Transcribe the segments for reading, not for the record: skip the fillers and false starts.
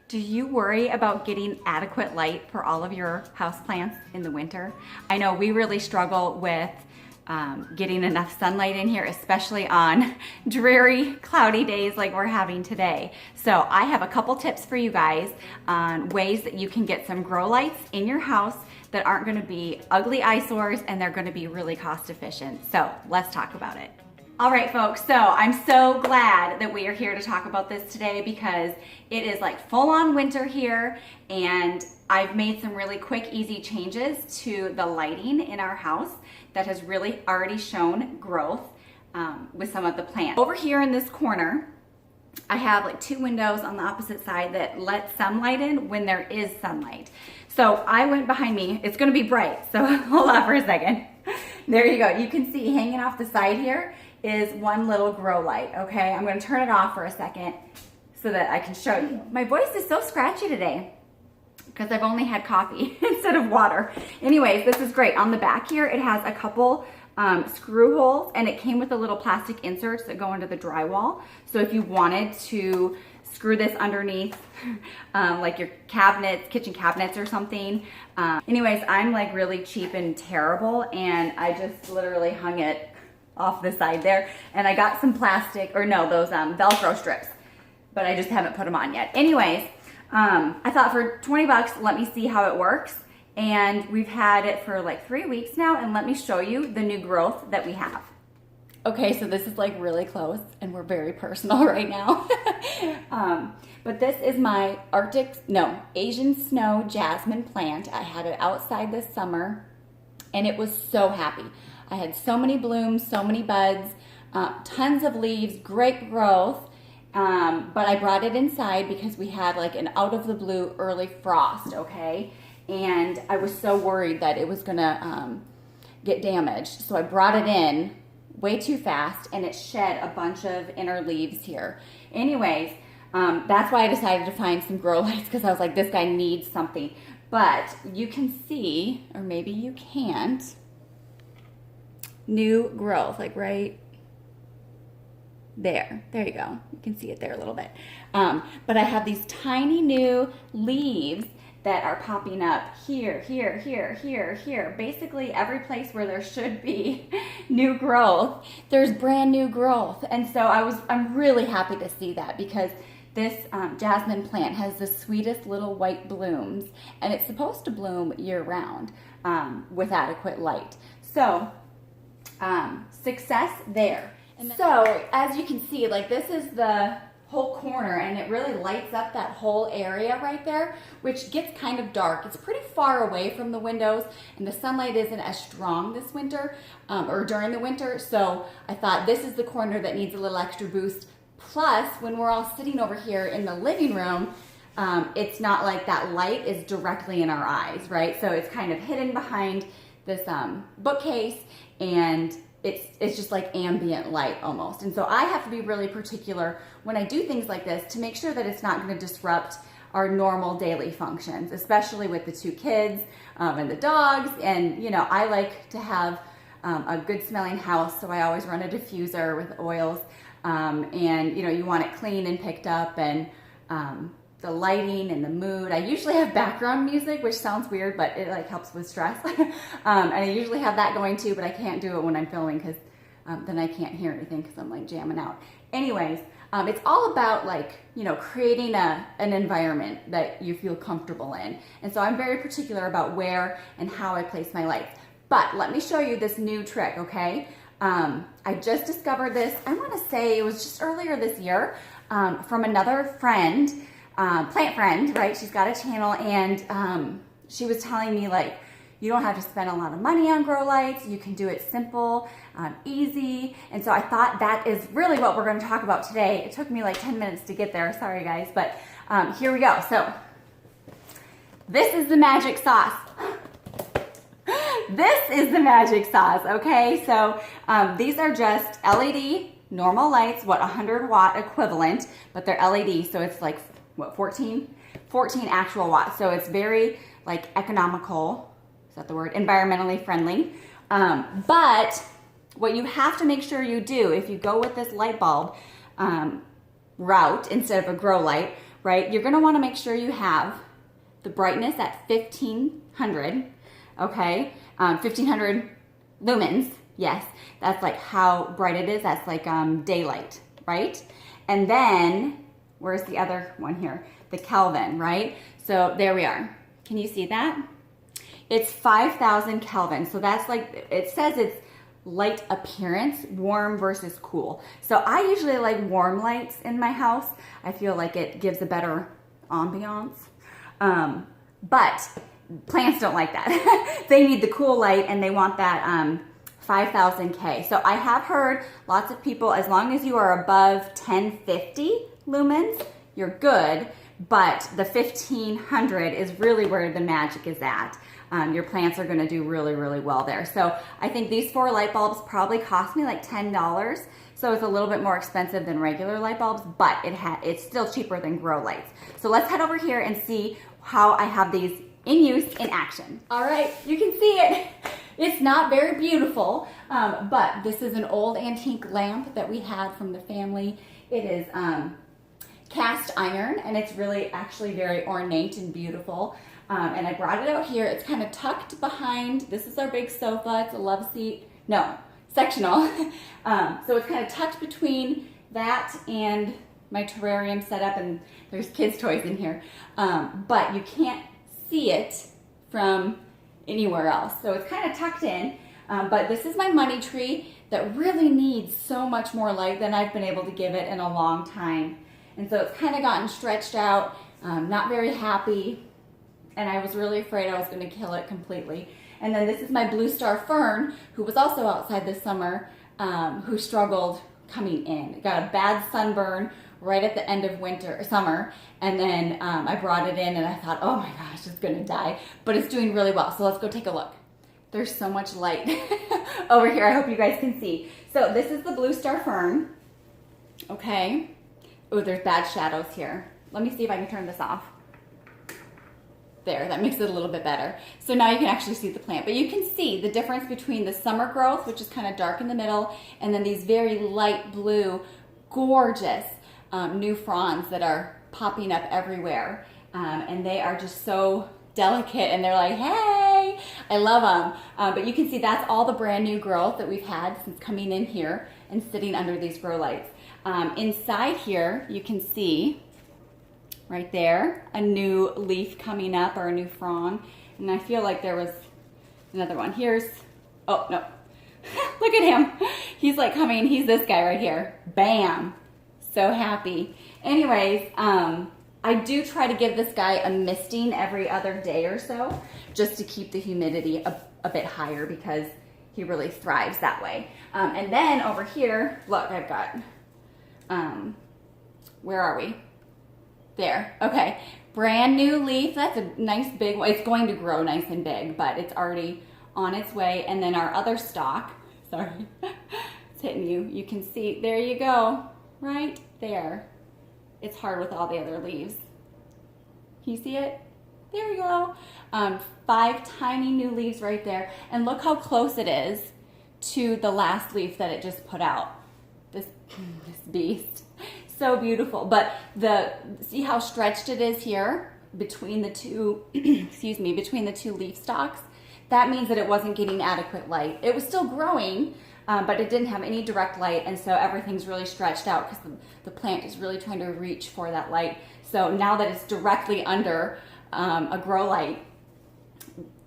Do you worry about getting adequate light for all of your houseplants in the winter? I know we really struggle with getting enough sunlight in here, especially on dreary, cloudy days like we're having today. So I have a couple tips for you guys on ways that you can get some grow lights in your house that aren't gonna be ugly eyesores, and they're gonna be really cost efficient. So let's talk about it. All right, folks, so I'm so glad that we are here to talk about this today because it is like full on winter here, and I've made some really quick, easy changes to the lighting in our house that has really already shown growth with some of the plants. Over here in this corner, I have like 2 windows on the opposite side that let some light in when there is sunlight. So I went behind me. It's gonna be bright, so hold on for a second. There you go. You can see hanging off the side here is one little grow light, okay? I'm gonna turn it off for a second so that I can show you. My voice is so scratchy today because I've only had coffee instead of water. Anyways, this is great. On the back here, it has a couple screw holes, and it came with the little plastic inserts that go into the drywall. So if you wanted to screw this underneath like your cabinets, kitchen cabinets or something. Anyways, I'm like really cheap and terrible, and I just literally hung it off the side there, and I got some plastic, or no, those Velcro strips, but I just haven't put them on yet. Anyways, I thought for 20 bucks, let me see how it works. And we've had it for like 3 weeks now, and let me show you the new growth that we have. Okay, so this is like really close, and we're very personal right now. But this is my Asian snow jasmine plant. I had it outside this summer, and it was so happy. I had so many blooms, so many buds, tons of leaves, great growth. But I brought it inside because we had like an out of the blue early frost, okay? And I was so worried that it was gonna get damaged. So I brought it in way too fast, and it shed a bunch of inner leaves here. Anyways, that's why I decided to find some grow lights, because I was like, this guy needs something. But you can see, or maybe you can't, new growth, like right there. There you go. You can see it there a little bit. But I have these tiny new leaves that are popping up here, here, here, here, here. Basically every place where there should be new growth, there's brand new growth. And so I'm really happy to see that, because this jasmine plant has the sweetest little white blooms, and it's supposed to bloom year round with adequate light. So success there. So as you can see, like this is the whole corner, and it really lights up that whole area right there, which gets kind of dark. It's pretty far away from the windows, and the sunlight isn't as strong this winter or during the winter. So I thought this is the corner that needs a little extra boost. Plus, when we're all sitting over here in the living room, it's not like that light is directly in our eyes, right? So it's kind of hidden behind this bookcase, and it's just like ambient light almost. And so I have to be really particular when I do things like this to make sure that it's not going to disrupt our normal daily functions, especially with the 2 kids and the dogs. And you know, I like to have a good smelling house, so I always run a diffuser with oils. And you know, you want it clean and picked up, and the lighting and the mood. I usually have background music, which sounds weird, but it like helps with stress. And I usually have that going too, but I can't do it when I'm filming, because then I can't hear anything because I'm like jamming out. Anyways, it's all about like, you know, creating an environment that you feel comfortable in. And so I'm very particular about where and how I place my lights. But let me show you this new trick, okay? I just discovered this, I want to say it was just earlier this year, from another friend, plant friend, right? She's got a channel, and she was telling me like, you don't have to spend a lot of money on grow lights. You can do it simple, easy. And so I thought that is really what we're going to talk about today. It took me like 10 minutes to get there. Sorry guys, but here we go. So this is the magic sauce. This is the magic sauce, okay? So these are just LED normal lights, 100 watt equivalent, but they're LED, so it's like, what, 14 actual watts. So it's very like economical, is that the word? Environmentally friendly. But what you have to make sure you do, if you go with this light bulb route instead of a grow light, right? You're gonna wanna make sure you have the brightness at 1500, okay? 1500 lumens, yes. That's like how bright it is. That's like daylight, right? And then, where's the other one here? The Kelvin, right? So there we are. Can you see that? It's 5,000 Kelvin. So that's like, it says it's light appearance, warm versus cool. So I usually like warm lights in my house. I feel like it gives a better ambiance. But plants don't like that. They need the cool light and they want that 5,000 K. So I have heard lots of people, as long as you are above 1050 lumens, you're good. But the 1500 is really where the magic is at. Your plants are gonna do really, really well there. So I think these 4 light bulbs probably cost me like $10. So it's a little bit more expensive than regular light bulbs, but it's still cheaper than grow lights. So let's head over here and see how I have these in use in action. All right, you can see it. It's not very beautiful, but this is an old antique lamp that we had from the family. It is cast iron, and it's really actually very ornate and beautiful. And I brought it out here. It's kind of tucked behind. This is our big sofa. It's a love seat. No, sectional. So it's kind of tucked between that and my terrarium setup, and there's kids' toys in here. But you can't see it from anywhere else. So it's kind of tucked in. But this is my money tree that really needs so much more light than I've been able to give it in a long time. And so it's kind of gotten stretched out, not very happy. And I was really afraid I was going to kill it completely. And then this is my blue star fern, who was also outside this summer, who struggled coming in. It got a bad sunburn right at the end of summer. And then I brought it in and I thought, oh my gosh, it's going to die. But it's doing really well. So let's go take a look. There's so much light over here. I hope you guys can see. So this is the blue star fern. Okay. Oh, there's bad shadows here. Let me see if I can turn this off. There, that makes it a little bit better. So now you can actually see the plant, but you can see the difference between the summer growth, which is kind of dark in the middle, and then these very light blue, gorgeous new fronds that are popping up everywhere. And they are just so delicate, and they're like, hey, I love them. But you can see that's all the brand new growth that we've had since coming in here and sitting under these grow lights. Inside here, you can see right there, a new leaf coming up, or a new frond. And I feel like there was another one. Here's, oh no, look at him. He's like coming, he's this guy right here. Bam, so happy. Anyways, I do try to give this guy a misting every other day or so, just to keep the humidity a bit higher, because he really thrives that way. And then over here, look, I've got, where are we? There, okay, brand new leaf. That's a nice big one. It's going to grow nice and big, but it's already on its way. And then our other stalk, sorry, it's hitting you. You can see, there you go, right there. It's hard with all the other leaves. Can you see it? There we go. 5 tiny new leaves right there. And look how close it is to the last leaf that it just put out. This beast. So beautiful. But see how stretched it is here between the two, excuse me, between the two leaf stalks? That means that it wasn't getting adequate light. It was still growing, but it didn't have any direct light, and so everything's really stretched out because the plant is really trying to reach for that light. So now that it's directly under a grow light,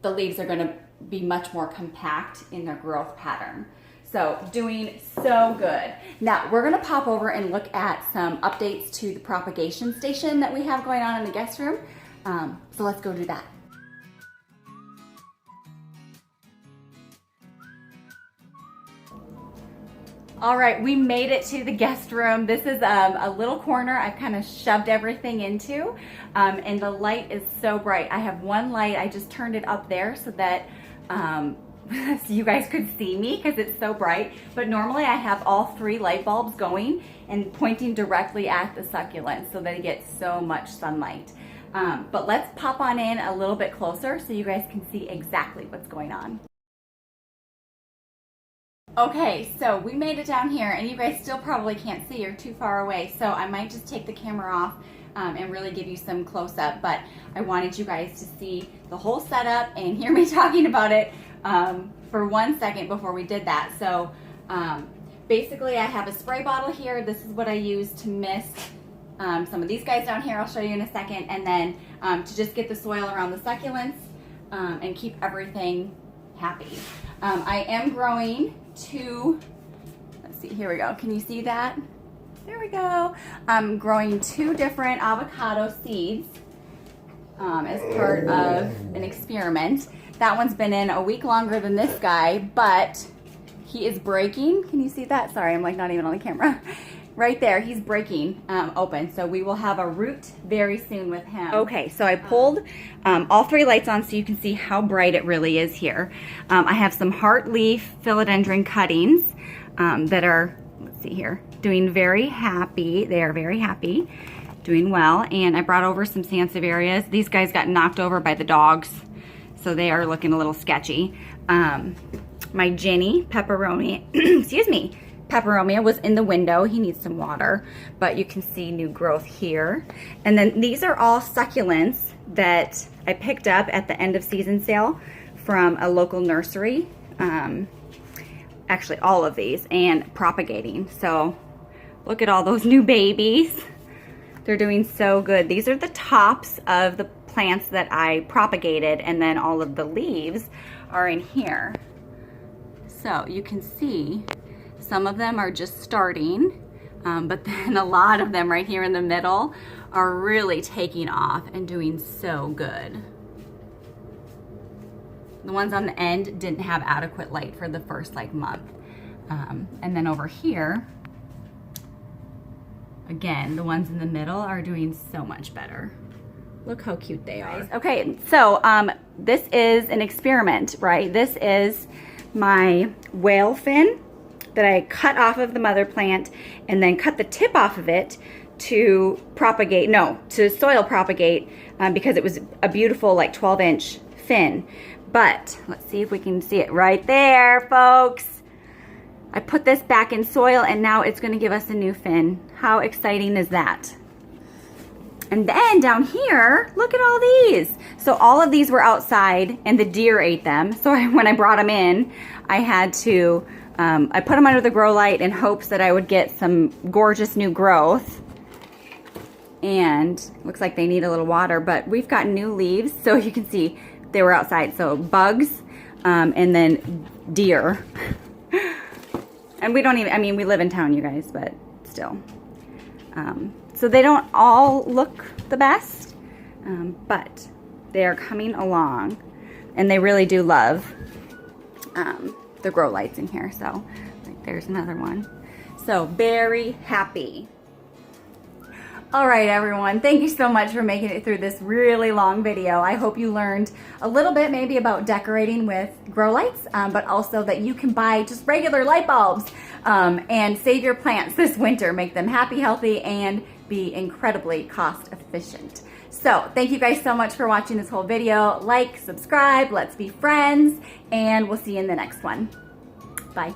the leaves are going to be much more compact in their growth pattern. So doing so good. Now we're gonna pop over and look at some updates to the propagation station that we have going on in the guest room. So let's go do that. All right, we made it to the guest room. This is a little corner I've kind of shoved everything into, and the light is so bright. I have one light, I just turned it up there so that so you guys could see me because it's so bright. But normally I have all 3 light bulbs going and pointing directly at the succulents so they get so much sunlight. But let's pop on in a little bit closer so you guys can see exactly what's going on. Okay, so we made it down here and you guys still probably can't see, you're too far away, so I might just take the camera off and really give you some close up, but I wanted you guys to see the whole setup and hear me talking about it for 1 second before we did that. So basically I have a spray bottle here. This is what I use to mist some of these guys down here. I'll show you in a second. And then to just get the soil around the succulents and keep everything happy. I am growing 2, let's see, here we go. Can you see that? There we go. I'm growing 2 different avocado seeds as part of an experiment. That one's been in a week longer than this guy, but he is breaking. Can you see that? Sorry, I'm like not even on the camera. Right there, he's breaking open. So we will have a root very soon with him. Okay, so I pulled all 3 lights on so you can see how bright it really is here. I have some heart leaf philodendron cuttings that are, let's see here, doing very happy. They are very happy, doing well. And I brought over some sansevierias. These guys got knocked over by the dogs, so they are looking a little sketchy. My Jenny pepperoni, excuse me, peperomia was in the window. He needs some water, but you can see new growth here. And then these are all succulents that I picked up at the end of season sale from a local nursery. Actually all of these, and propagating. So look at all those new babies. They're doing so good. These are the tops of the plants that I propagated, and then all of the leaves are in here. So you can see some of them are just starting, but then a lot of them right here in the middle are really taking off and doing so good. The ones on the end didn't have adequate light for the first like month. And then over here, again, the ones in the middle are doing so much better. Look how cute they are. Okay, so this is an experiment, right? This is my whale fin that I cut off of the mother plant and then cut the tip off of it to propagate, to soil propagate because it was a beautiful like 12-inch fin. But let's see if we can see it right there, folks. I put this back in soil and now it's going to give us a new fin. How exciting is that? And then down here, look at all these. So all of these were outside and the deer ate them. So when I brought them in, I had to, I put them under the grow light in hopes that I would get some gorgeous new growth. And looks like they need a little water, but we've got new leaves. So you can see they were outside. So bugs and then deer. And we don't even, I mean, we live in town, you guys, but still. So they don't all look the best, but they are coming along, and they really do love the grow lights in here. So like, there's another one. So very happy. All right, everyone, thank you so much for making it through this really long video. I hope you learned a little bit maybe about decorating with grow lights, but also that you can buy just regular light bulbs and save your plants this winter, make them happy, healthy, and be incredibly cost efficient. So thank you guys so much for watching this whole video. Like, subscribe, let's be friends, and we'll see you in the next one. Bye.